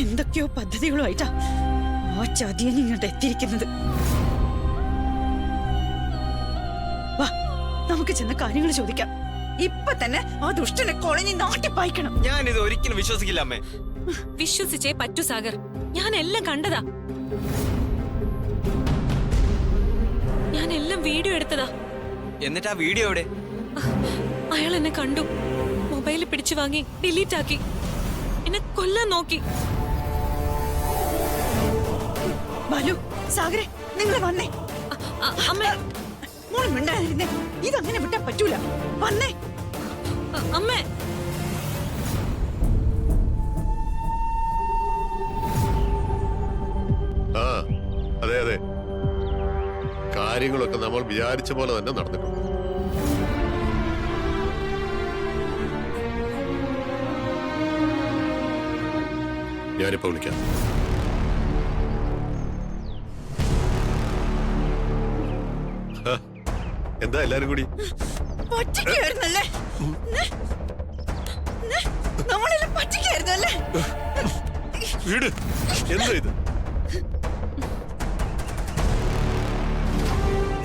എന്തൊക്കെയോ പദ്ധതികളുമായിട്ടാ ആ ചതിയൻ ഇങ്ങോട്ട് എത്തിയിരിക്കുന്നത്. വാ, നമുക്ക് ചെന്ന കാര്യങ്ങൾ ചോദിക്കാം. ഇപ്പൊ തന്നെ ആ ദുഷ്ടനെ കോളനി നാട്ടിപ്പായിക്കണം. ഞാൻ ഇത് ഒരിക്കലും വിശ്വസിക്കില്ല അമ്മേ. വിശ്വസിച്ചേ പറ്റൂ സാഗർ. ഞാൻ എല്ലാം കണ്ടതാ. ഞാൻ എല്ലാം വീഡിയോ എടുത്തതാ. എന്നിട്ട് ആ വീഡിയോ എവിടെ? അയാൾ എന്നെ കണ്ടു, മൊബൈൽ പിടിച്ചു വാങ്ങി ഡിലീറ്റ് ആക്കി, എന്നെ കൊല്ലാൻ നോക്കി. ബാലു, സാഗരെ, നിങ്ങൾ വന്നേ. അമ്മ, മോൾ മിണ്ടാതിരുന്നേ. ഇതങ്ങനെ വിട്ടാ പറ്റൂല. വന്നേ. അമ്മ. ആ, അതെ അതെ, കാര്യങ്ങളൊക്കെ നമ്മൾ വിചാരിച്ച പോലെ തന്നെ നടന്നിട്ടുണ്ട്. ഞാനിപ്പോ വിളിക്കാം. എന്താ എല്ലാരും കൂടി? പറ്റിക്കായിരുന്നല്ലേ? നമ്മളെല്ലാം പറ്റിക്കായിരുന്നല്ലേ? വീട് എന്താ ഇത്?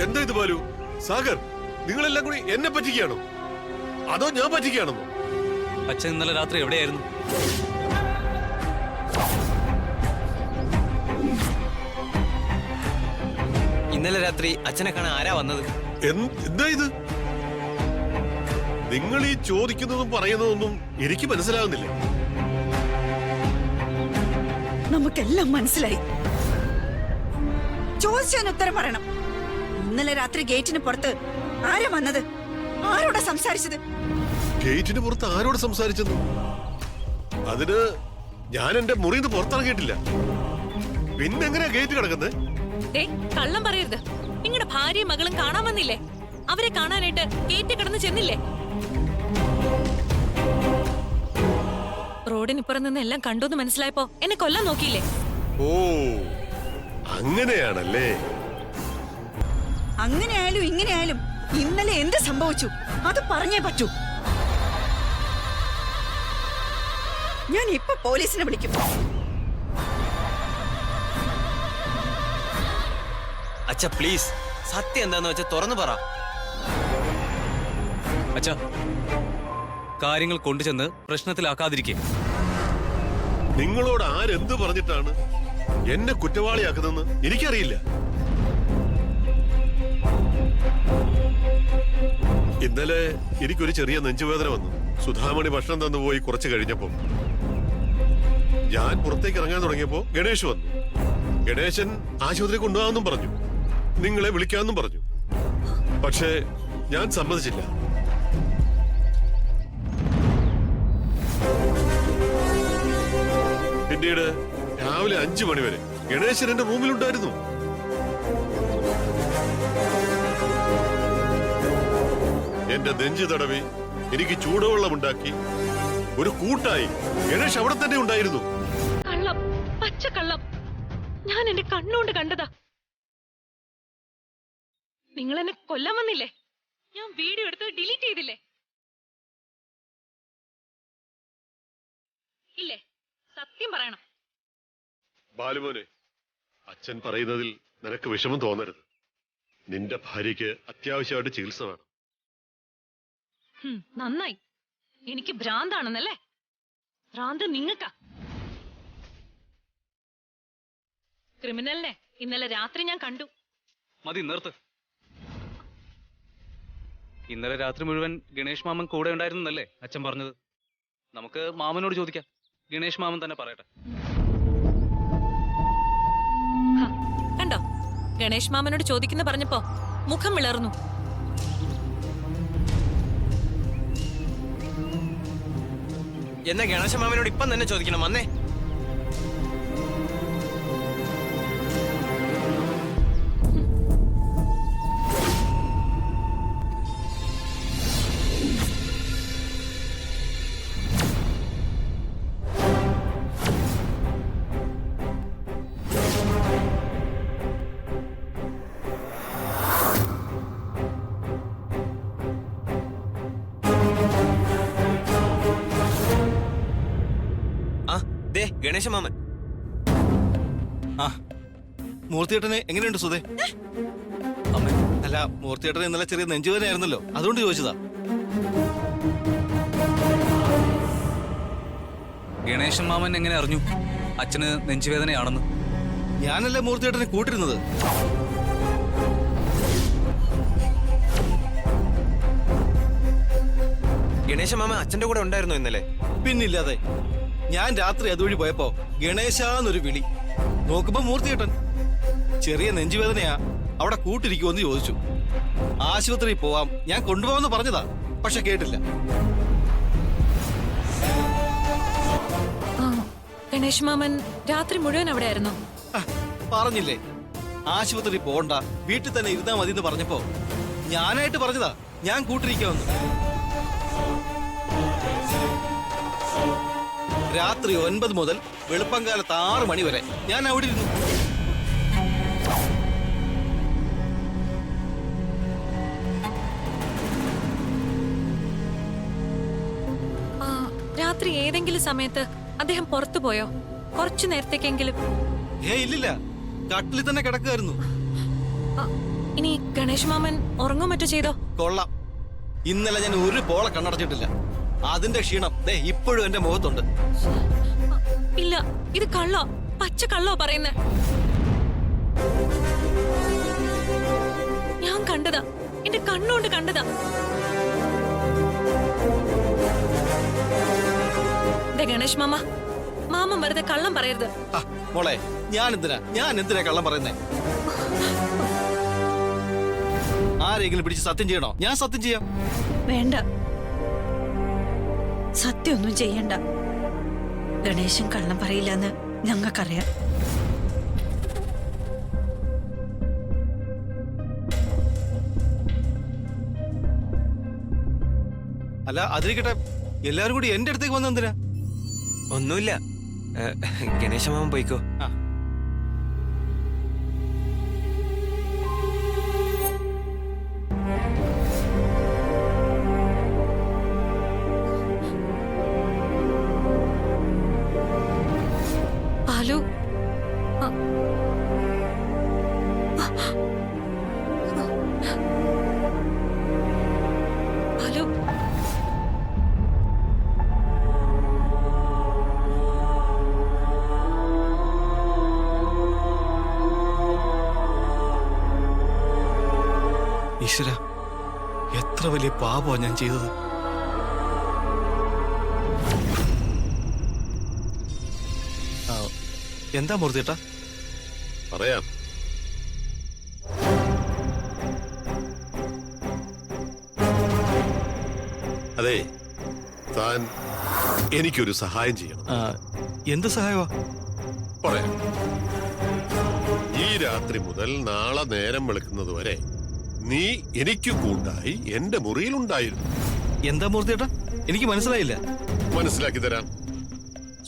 എന്താ ഇത് ബാലു, സാഗർ, നിങ്ങളെല്ലാം കൂടി എന്നെ പറ്റിക്കുകയാണോ അതോ ഞാൻ പറ്റിക്കുകയാണെന്നോ? അച്ഛൻ ഇന്നലെ രാത്രി എവിടെയായിരുന്നു? ഇന്നലെ രാത്രി അച്ഛനെ കാണാൻ ആരാ വന്നത്? എന്താ ഇത്? നിങ്ങൾ ഈ ചോദിക്കുന്നതും പറയുന്നതൊന്നും എനിക്ക് മനസ്സിലാകുന്നില്ല. നമുക്കെല്ലാം മനസ്സിലായി. ചോദിച്ചതിന് ഉത്തരം പറയണം. ഇന്നലെ രാത്രി ഗേറ്റിന് പുറത്ത് ആരാ വന്നത്? ആരോടാ സംസാരിച്ചത്? ഗേറ്റിന് പുറത്ത് ആരോട് സംസാരിച്ചെന്നു? അതിന് ഞാൻ എന്റെ മുറിയിൽ നിന്ന് പുറത്തിറങ്ങിയിട്ടില്ല. പിന്നെങ്ങനെയാ ഗേറ്റ് കിടക്കുന്നത്? കള്ളം പറയരുത്. നിങ്ങളുടെ ഭാര്യയും മകളും കാണാൻ വന്നില്ലേ? അവരെ കാണാനായിട്ട് ഗേറ്റ് കിടന്ന് ചെന്നില്ലേ? റോഡിനിപ്പുറം നിന്ന് എല്ലാം കണ്ടോന്ന് മനസ്സിലായപ്പോ എന്നെ കൊല്ലാൻ നോക്കിയില്ലേ? ഓ, അങ്ങനെയാണല്ലേ. അങ്ങനെയായാലും ഇങ്ങനെയായാലും ഇന്നലെ എന്ത് സംഭവിച്ചു അത് പറഞ്ഞേ പറ്റൂ. ഞാൻ ഇപ്പൊ പോലീസിനെ വിളിക്കും. അച്ഛ പ്ലീസ്, സത്യം എന്താന്ന് വെച്ചാൽ തുറന്നു പറ. അച്ഛാ, കാര്യങ്ങൾ കൊണ്ടുചെന്ന് പ്രശ്നത്തിലാക്കാതിരിക്കെ. നിങ്ങളോട് ആരെന്ത് പറഞ്ഞിട്ടാണ് എന്നെ കുറ്റവാളിയാക്കുന്നതെന്ന് എനിക്കറിയില്ല. ഇന്നലെ എനിക്കൊരു ചെറിയ നെഞ്ചുവേദന വന്നു. സുധാമണി ഭക്ഷണം തന്നുപോയി കുറച്ച് കഴിഞ്ഞപ്പോ ഞാൻ പുറത്തേക്ക് ഇറങ്ങാൻ തുടങ്ങിയപ്പോ ഗണേഷ് വന്നു. ഗണേശൻ ആശുപത്രി കൊണ്ടുപോകാമെന്നും പറഞ്ഞു, നിങ്ങളെ വിളിക്കാമെന്നും പറഞ്ഞു. പക്ഷേ ഞാൻ സമ്മതിച്ചില്ല. പിന്നീട് രാവിലെ 5 മണി വരെ ഗണേശൻ എന്റെ റൂമിലുണ്ടായിരുന്നു. എന്റെ നെഞ്ചു തടവി എനിക്ക് ചൂടുവെള്ളമുണ്ടാക്കി ഒരു കൂട്ടായി ഗണേഷ് അവിടെ തന്നെ ഉണ്ടായിരുന്നു. കള്ളം, പച്ചക്കള്ളം. ഞാൻ എന്റെ കണ്ണുകൊണ്ട് കണ്ടതാ. നിങ്ങൾ എന്നെ കൊല്ലാൻ വന്നില്ലേ? ഞാൻ വീഡിയോ എടുത്ത് ഡിലീറ്റ് ചെയ്തില്ലേ? ഇല്ലേ? സത്യം പറയണം. ബാലുമോനെ, അച്ഛൻ പറയുന്നതിൽ നിനക്ക് വിഷമം തോന്നരുത്. നിന്റെ ഭാര്യയ്ക്ക് അത്യാവശ്യമായിട്ട് ചികിത്സ വേണം. നന്നായി. എനിക്ക് ഭ്രാന്താണെന്നല്ലേ? ഭ്രാന്ത് നിങ്ങൾക്കാ. ക്രിമിനലിനെ ഇന്നലെ രാത്രി ഞാൻ കണ്ടു. മതി, നിർത്ത്. ഇന്നലെ രാത്രി മുഴുവൻ ഗണേഷ് മാമൻ കൂടെ ഉണ്ടായിരുന്നല്ലേ അച്ഛൻ പറഞ്ഞത്? നമുക്ക് മാമനോട് ചോദിക്കാം. ഗണേഷ് മാമൻ തന്നെ പറയട്ടെ. കണ്ടോ, ഗണേഷ് മാമനോട് ചോദിക്കുന്ന പറഞ്ഞപ്പോ മുഖം വിളർന്നു. എന്നാ ഗണേശ മാമനോട് ഇപ്പം തന്നെ ചോദിക്കണം. വന്നേ. ഗണേശ മാമൻ ആ മൂർത്തിയേട്ടന് എങ്ങനെയുണ്ട് സുധേ? അമ്മ അല്ല, മൂർത്തിയേട്ടന് ഇന്നലെ ചെറിയ നെഞ്ചുവേദനയായിരുന്നല്ലോ, അതുകൊണ്ട് ചോദിച്ചതാ. ഗണേശൻ മാമൻ എങ്ങനെ അറിഞ്ഞു അച്ഛന് നെഞ്ചുവേദനയാണെന്ന്? ഞാനല്ലേ മൂർത്തിയേട്ടനെ കൂട്ടിരുന്നത്. ഗണേശ മാമൻ അച്ഛന്റെ കൂടെ ഉണ്ടായിരുന്നോ ഇന്നലെ? പിന്നില്ലാതെ. ഞാൻ രാത്രി അതുവഴി പോയപ്പോ ഗണേശാന്നൊരു വിളി. നോക്കുമ്പോ മൂർത്തിയേട്ടൻ. ചെറിയ നെഞ്ചുവേദനയാ, അവിടെ കൂട്ടിരിക്കുമെന്ന് ചോദിച്ചു. ആശുപത്രിയിൽ പോവാം, ഞാൻ കൊണ്ടുപോകാമെന്ന് പറഞ്ഞതാ, പക്ഷെ കേട്ടില്ല. ആ, ഗണേഷ് മാമൻ രാത്രി മുഴുവൻ അവിടെ ആയിരുന്നോ? പറഞ്ഞില്ലേ ആശുപത്രി പോണ്ട, വീട്ടിൽ തന്നെ ഇരുന്നാ മതി എന്ന് പറഞ്ഞപ്പോ ഞാനായിട്ട് പറഞ്ഞതാ ഞാൻ കൂട്ടിരിക്കാമെന്ന്. രാത്രി 9 മുതൽ വെളുപ്പംകാലത്ത് 6 മണി വരെ ഞാൻ അവിടെ ഇരുന്നു. ആ, രാത്രി ഏതെങ്കിലും സമയത്ത് അദ്ദേഹം പുറത്തു പോയോ? കുറച്ചു നേരത്തേക്കെങ്കിലും? ഇല്ലില്ല, കട്ടിലിൽ തന്നെ കിടക്കുമായിരുന്നു. ആ, ഇനി ഗണേഷ് മാമൻ ഉറങ്ങോ മറ്റോ ചെയ്തോ? കൊള്ളാം, ഇന്നലെ ഞാൻ ഒരു പോളെ കണ്ണടച്ചിട്ടില്ല. അതിന്റെ ക്ഷീണം ദേ ഇപ്പോഴും എന്റെ മുഖത്തുണ്ട്. ഇല്ല, ഇത് കള്ളോ, പച്ച കള്ളോ പറയുന്നേ. ഞാൻ കണ്ടതാ, എന്റെ കണ്ണുകൊണ്ട് കണ്ടതാ. ഗണേഷ് മാമ, മാമൻ വെറുതെ കള്ളം പറയരുത്. മോളെ, ഞാൻ എന്തിനാ കള്ളം പറയുന്നേ? ആരെങ്കിലും പിടിച്ച് സത്യം ചെയ്യണോ? ഞാൻ സത്യം ചെയ്യാം. വേണ്ട, സത്യമൊന്നും ചെയ്യണ്ട. ഗണേശൻ കള്ളം പറയില്ലെന്ന് ഞങ്ങൾക്കറിയാം. അല്ല, അതിരിക്കട്ടെ, എല്ലാരും കൂടി എന്റെ അടുത്തേക്ക് വന്നെന്തിനാ? ഒന്നുമില്ല, ഗണേശ മാമൻ പോയിക്കോ. ആ. പാലു, പാലു, ഈശ്വര, എത്ര വലിയ പാപമാ ഞാൻ ചെയ്തത്. എന്താ മൂർത്തിയേട്ടാ? പറയാം. അതെ, താൻ എനിക്കൊരു സഹായം ചെയ്യണം. എന്ത് സഹായമാ? പറയാം. ഈ രാത്രി മുതൽ നാളെ നേരം വെളുക്കുന്നത് വരെ നീ എനിക്ക് കൂട്ടായി എന്റെ മുറിയിലുണ്ടായിരുന്നു. എന്താ മൂർത്തിയേട്ടാ? എനിക്ക് മനസ്സിലായില്ല. മനസ്സിലാക്കി തരാം.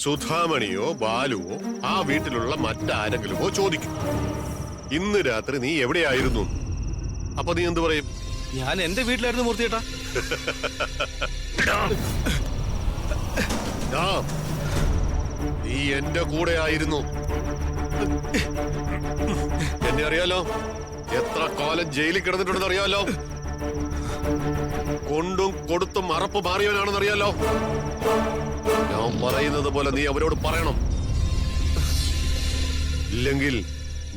സുധാമണിയോ ബാലുവോ ആ വീട്ടിലുള്ള മറ്റാരെങ്കിലുമോ ചോദിക്കും, ഇന്ന് രാത്രി നീ എവിടെയായിരുന്നു? അപ്പൊ നീ എന്ത് പറയും? ഞാൻ എന്റെ വീട്ടിലായിരുന്നു മൂർത്തിയേട്ടാ. നീ എന്റെ കൂടെ ആയിരുന്നു. എന്നെ അറിയാലോ, എത്ര കാലം ജയിലിൽ കിടന്നിട്ടുണ്ടെന്ന് അറിയാലോ, കൊണ്ടും കൊടുത്തും അറപ്പ് മാറിയവനാണെന്ന് അറിയാലോ. ഞാൻ പറയുന്നത് പോലെ നീ അവരോട് പറയണം. ഇല്ലെങ്കിൽ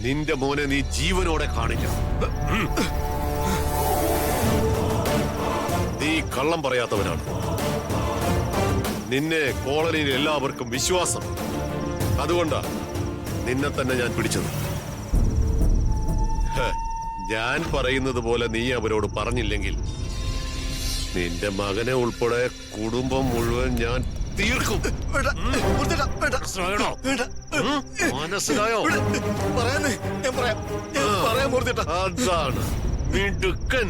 നിന്റെ മോനെ നീ ജീവനോടെ കാണിക്കണം. നീ കള്ളം പറയാത്തവനാണ്. നിന്നെ കോളനിയിൽ എല്ലാവർക്കും വിശ്വാസം. അതുകൊണ്ടാ നിന്നെ തന്നെ ഞാൻ പിടിച്ചത്. ഞാൻ പറയുന്നത് പോലെ നീ അവരോട് പറഞ്ഞില്ലെങ്കിൽ നിന്റെ മകനെ ഉൾപ്പെടെ കുടുംബം മുഴുവൻ ഞാൻ തീർക്കും. മനസ്സിലായോ? അതാണ് മിടുക്കൻ.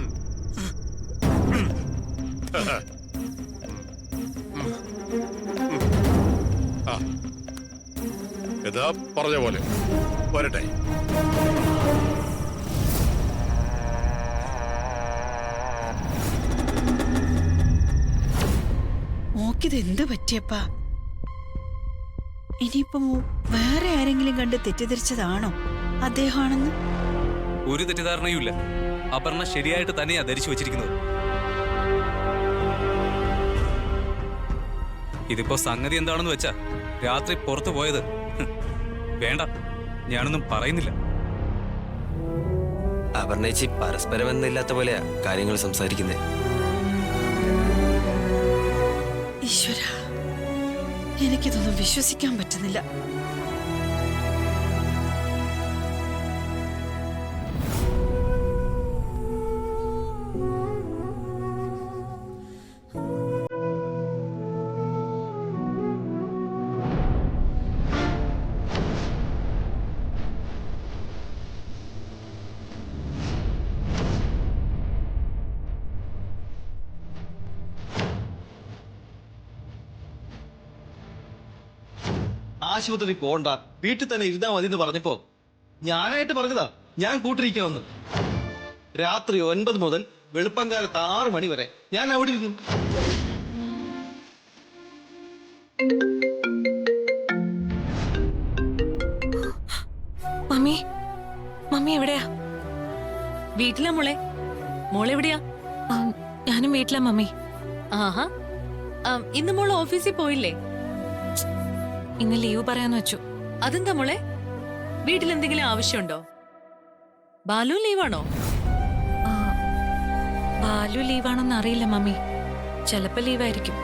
എന്താ പറഞ്ഞ പോലെ വരട്ടെ. മോക്കിത് എന്ത് പറ്റിയപ്പാ? ഇനിയിപ്പം വേറെ ആരെങ്കിലും കണ്ട് തെറ്റിദ്ധരിച്ചതാണോ അദ്ദേഹമാണെന്ന്? ഒരു തെറ്റിദ്ധാരണയും ഇല്ല. അപർണ ശരിയായിട്ട് തന്നെയാ ധരിച്ചു വെച്ചിരിക്കുന്നത്. ഇതിപ്പോ സംഗതി എന്താണെന്ന് വെച്ചാ രാത്രി പുറത്തു പോയത്. വേണ്ട, ഞാനൊന്നും പറയുന്നില്ല. അപർണേച്ചി പരസ്പരം എന്നില്ലാത്ത പോലെയാ കാര്യങ്ങൾ സംസാരിക്കുന്നത്. ഈശ്വര, എനിക്കിതൊന്നും വിശ്വസിക്കാൻ പറ്റുന്നില്ല. ആശുപത്രി പോണ്ട, വീട്ടിൽ തന്നെ ഇരുന്നാ മതി എന്ന് പറഞ്ഞപ്പോ ഞാനായിട്ട് പറഞ്ഞതാ ഞാൻ കൂട്ടിരിക്കാമെന്ന്. രാത്രി 9 മുതൽ വെളുപ്പംകാലത്ത് 6 മണി വരെ ഞാൻ അവിടെ ഇരുന്നു. മമ്മി, മമ്മി എവിടെയാ? വീട്ടിലാ മോളെ. മോളെവിടെയാ? ഞാനും വീട്ടിലാ മമ്മി. ആഹാ, ഇന്ന് മോള് ഓഫീസിൽ പോയില്ലേ? ഇന്ന് ലീവ് പറയാന്ന് വെച്ചു. അതെന്താ മോളെ, വീട്ടിൽ എന്തെങ്കിലും ആവശ്യമുണ്ടോ? ബാലു ലീവാണോ? ആ, ബാലു ലീവാണോന്ന് അറിയില്ല മമ്മി. ചിലപ്പോ ലീവായിരിക്കും.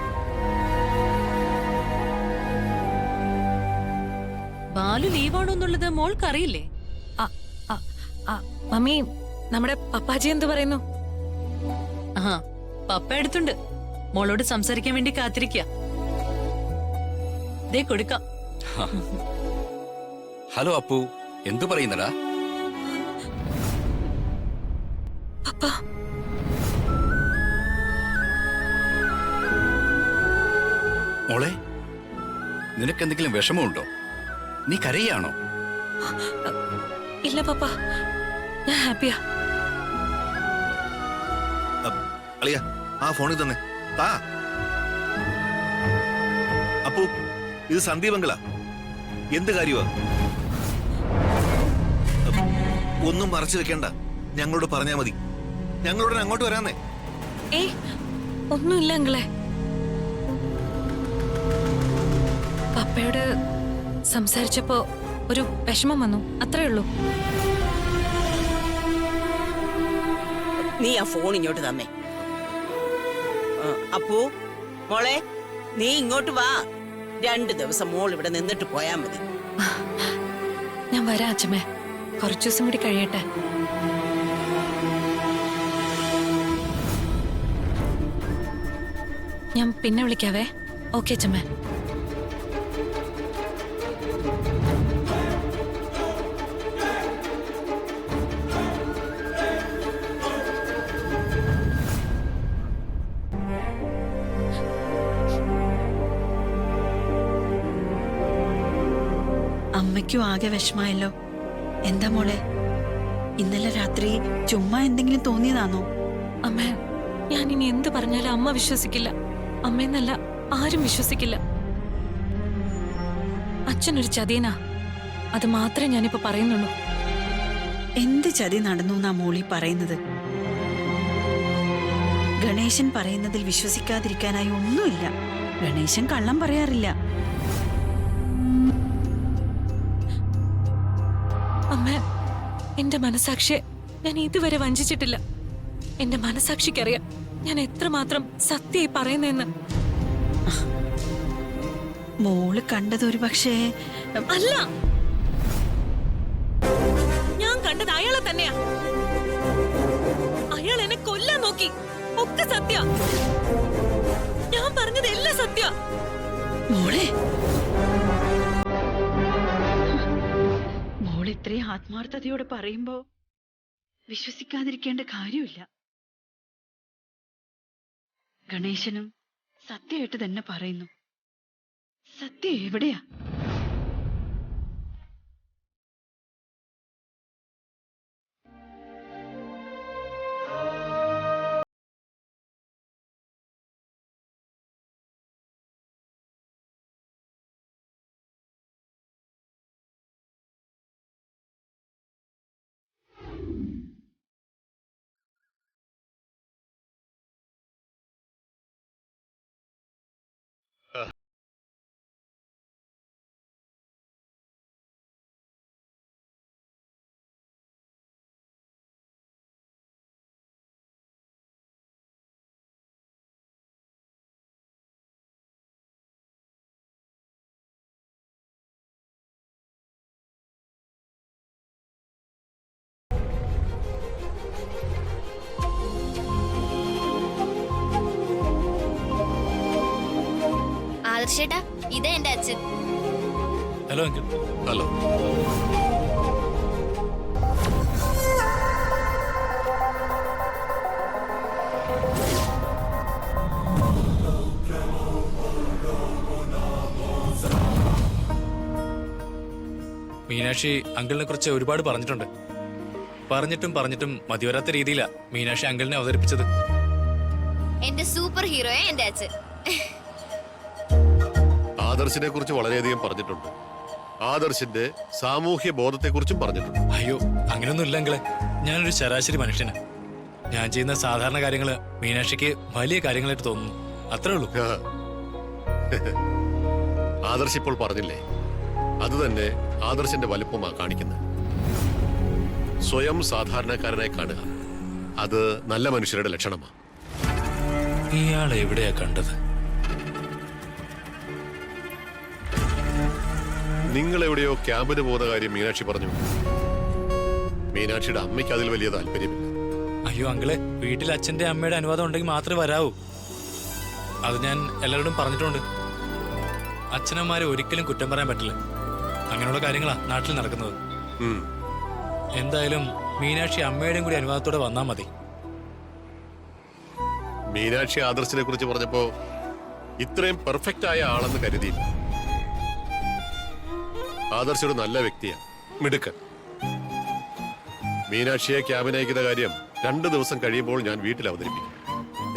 ബാലു ലീവാണോ എന്നുള്ളത് മോൾക്കറിയില്ലേ? ആ, ആ, ആ, മമ്മി, നമ്മുടെ പപ്പാജി എന്ത് പറയുന്നു? ആഹാ, പപ്പ അടുത്തുണ്ട്. മോളോട് സംസാരിക്കാൻ വേണ്ടി കാത്തിരിക്കുക. ദേ കൊടുക്കാം. ഹലോ അപ്പു, എന്തു പറയുന്നടാ? പപ്പ, മോളെ, നിനക്കെന്തെങ്കിലും വിഷമമുണ്ടോ? നീ കരയാണോ? ഇല്ല പപ്പ, ഞാൻ ഹാപ്പിയാ. അളിയ, ആ ഫോണിൽ തന്നെ താ. അപ്പു, ഇത് സന്ദീപങ്കളാ. എന്ത് കാര്യമാ? ഒന്നും മറച്ചു വെക്കണ്ട, ഞങ്ങളോട് പറഞ്ഞാ മതി. ഞങ്ങളോട് അങ്ങോട്ട് വരാന്നേ. ഏയ്, ഒന്നുമില്ല അങ്കിളെ. പപ്പയോട് സംസാരിച്ചപ്പോ ഒരു വിഷമം വന്നു, അത്രേ ഉള്ളൂ. നീ ആ ഫോൺ ഇങ്ങോട്ട് തന്നെ. അപ്പു മോളെ, നീ ഇങ്ങോട്ട് വാ. 2 ദിവസം മോൾ ഇവിടെ നിന്നിട്ട് പോയാ മതി. ഞാൻ വരാം അച്ഛമ്മേ, കുറച്ചു ദിവസം കൂടി കഴിയട്ടെ. ഞാൻ പിന്നെ വിളിക്കാവേ. ഓക്കെ അച്ഛമ്മേ. അമ്മയ്ക്കും ആകെ വിഷമായല്ലോ. എന്താ മോളെ, ഇന്നലെ രാത്രി ചുമ്മാ എന്തെങ്കിലും തോന്നിയതാണോ? അമ്മേ, ഞാൻ ഇനി എന്ത് പറഞ്ഞാലും അമ്മ വിശ്വസിക്കില്ല. അമ്മയെന്നല്ല, ആരും വിശ്വസിക്കില്ല. അച്ഛനൊരു ചതിയനാ, അത് മാത്രമേ ഞാനിപ്പോ പറയുന്നുള്ളൂ. എന്ത് ചതി നടന്നു എന്നാ മോളി പറയുന്നത്? ഗണേശൻ പറയുന്നതിൽ വിശ്വസിക്കാതിരിക്കാനായി ഒന്നുമില്ല. ഗണേശൻ കള്ളം പറയാറില്ല. അമ്മ, എന്റെ മനസാക്ഷിയെ ഞാൻ ഇതുവരെ വഞ്ചിച്ചിട്ടില്ല. എന്റെ മനസാക്ഷിക്കറിയാം ഞാൻ എത്രമാത്രം സത്യമായി പറയുന്നെന്ന്. മോള് കണ്ടതൊരു പക്ഷേ അല്ല, ഞാൻ കണ്ടത് അയാളെ തന്നെയാ. അയാൾ എന്നെ കൊല്ലാൻ നോക്കി. ഒക്കെ സത്യ. ഞാൻ പറഞ്ഞത് എല്ലാം സത്യ. മോളെ, മോൾ ഇത്രയും ആത്മാർത്ഥതയോടെ പറയുമ്പോ വിശ്വസിക്കാതിരിക്കേണ്ട കാര്യമില്ല. ഗണേശനും സത്യമായിട്ട് തന്നെ പറയുന്നു. സത്യം എവിടെയാ? ആദർശേട്ടാ, ഇതാ എന്റെ അച്ഛൻ. Hello uncle. ഹലോ. മീനാക്ഷി അങ്കിളിനെ കുറിച്ച് ഒരുപാട് പറഞ്ഞിട്ടുണ്ട്. പറഞ്ഞിട്ടും മതിവരാത്ത രീതിയിലാ മീനാക്ഷി അങ്കിളിനെ അവതരിപ്പിച്ചത്. എന്റെ സൂപ്പർ ഹീറോയാ എന്റെ അച്ഛൻ. ആദർശിനെ കുറിച്ച് വളരെയധികം പറഞ്ഞിട്ടുണ്ട്. ആദർശിന്റെ സാമൂഹ്യ ബോധത്തെ കുറിച്ചും പറഞ്ഞിട്ടുണ്ട്. അയ്യോ, അങ്ങനെയൊന്നും ഇല്ല അങ്കിളെ. ഞാനൊരു ശരാശരി മനുഷ്യനാ. ഞാൻ ചെയ്യുന്ന സാധാരണ കാര്യങ്ങള് മീനാക്ഷിക്ക് വലിയ കാര്യങ്ങളായിട്ട് തോന്നുന്നു. അത്രേ ഉള്ളൂ. ആദർശ് ഇപ്പോൾ പറഞ്ഞില്ലേ, അത് തന്നെ ആദർശിന്റെ വലുപ്പമാ കാണിക്കുന്നത്. സ്വയം സാധാരണക്കാരനായി കാണുക, അത് നല്ല മനുഷ്യരുടെ ലക്ഷണമാ. ഇയാളെ എവിടെയാ കണ്ടത്? നിങ്ങൾ എവിടെയോ ക്യാമ്പിന് പോകുന്ന കാര്യം മീനാക്ഷി പറഞ്ഞു. മീനാക്ഷിയുടെ അമ്മയ്ക്ക് അതിൽ വലിയ താല്പര്യമില്ല. അയ്യോ അങ്കിളെ, വീട്ടിൽ അച്ഛന്റെ അമ്മയുടെ അനുവാദം ഉണ്ടെങ്കിൽ മാത്രമേ വരാവൂ. അത് ഞാൻ എല്ലാവരോടും പറഞ്ഞിട്ടുണ്ട്. അച്ഛനമ്മമാരെ ഒരിക്കലും കുറ്റം പറയാൻ പറ്റില്ല. അങ്ങനെയുള്ള കാര്യങ്ങളാ നാട്ടിൽ നടക്കുന്നത്. എന്തായാലും മീനാക്ഷി അമ്മയുടെയും കൂടി അനുവാദത്തോടെ വന്നാ മതി. മീനാക്ഷി ആദർശിനെ കുറിച്ച് പറഞ്ഞപ്പോ ഇത്രയും പെർഫെക്റ്റ് ആയ ആളെന്ന് കരുതിയില്ല. ആദർശ് ഒരു നല്ല വ്യക്തിയാ, മിടുക്കൻ. മീനാക്ഷിയെ ക്യാബിന് അയക്കുന്ന കാര്യം 2 ദിവസം കഴിയുമ്പോൾ ഞാൻ വീട്ടിൽ അവതരിപ്പിക്കും.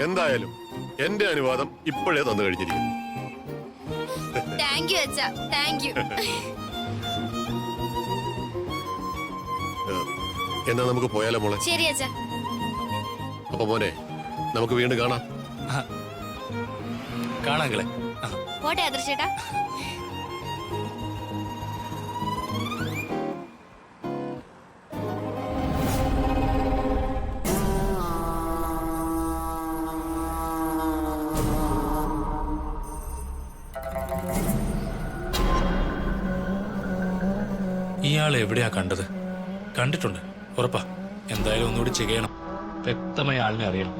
എന്തായാലും എന്റെ അനുവാദം ഇപ്പോഴേ തന്നു കഴിഞ്ഞിരിക്കുന്നു. താങ്ക് യു അച്ഛാ, താങ്ക് യു. എന്നാ നമുക്ക് പോയാലോ മോളെ? ശരി അച്ഛാ. അപ്പൊ മോനെ, നമുക്ക് വീണ്ടും കാണാം. കാണാം അങ്കിളെ. പോട്ടെ ആദർശേട്ടാ. ഇയാളെ എവിടെയാ കണ്ടത്? കണ്ടിട്ടുണ്ട്, ഉറപ്പാ. എന്തായാലും ഒന്നുകൂടി ചെയ്യണം. വ്യക്തമായ ആളിനെ അറിയണം.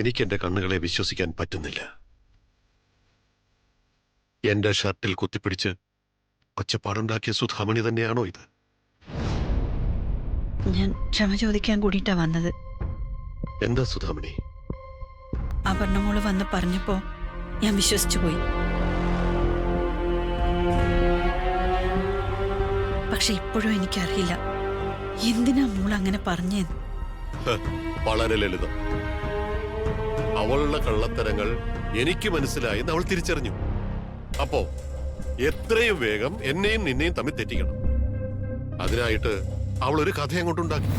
എനിക്ക് എന്റെ കണ്ണുകളെ വിശ്വസിക്കാൻ പറ്റുന്നില്ല. എന്റെ ഷർട്ടിൽ കുത്തിപ്പിടിച്ച് ഒച്ചപ്പാടുണ്ടാക്കിയ സുധാമണി തന്നെയാണോ ഇത്? ഞാൻ ക്ഷമ ചോദിക്കാൻ കൂടിയിട്ടാ വന്നത്. എന്താ സുധാമണി? അപർണമോള് വന്ന് പറഞ്ഞപ്പോ ഞാൻ വിശ്വസിച്ചു പോയി. പക്ഷെ ഇപ്പോഴും എനിക്കറിയില്ല എന്തിനാ മോൾ അങ്ങനെ പറഞ്ഞേന്ന്. വളരെ ലളിതം. അവളുടെ കള്ളത്തരങ്ങൾ എനിക്ക് മനസ്സിലായെന്ന് അവൾ തിരിച്ചറിഞ്ഞു. അപ്പോ എത്രയും വേഗം എന്നെയും നിന്നെയും തമ്മിൽ തെറ്റിക്കണം. അതിനായിട്ട് അവൾ ഒരു കഥ അങ്ങോട്ടുണ്ടാക്കി.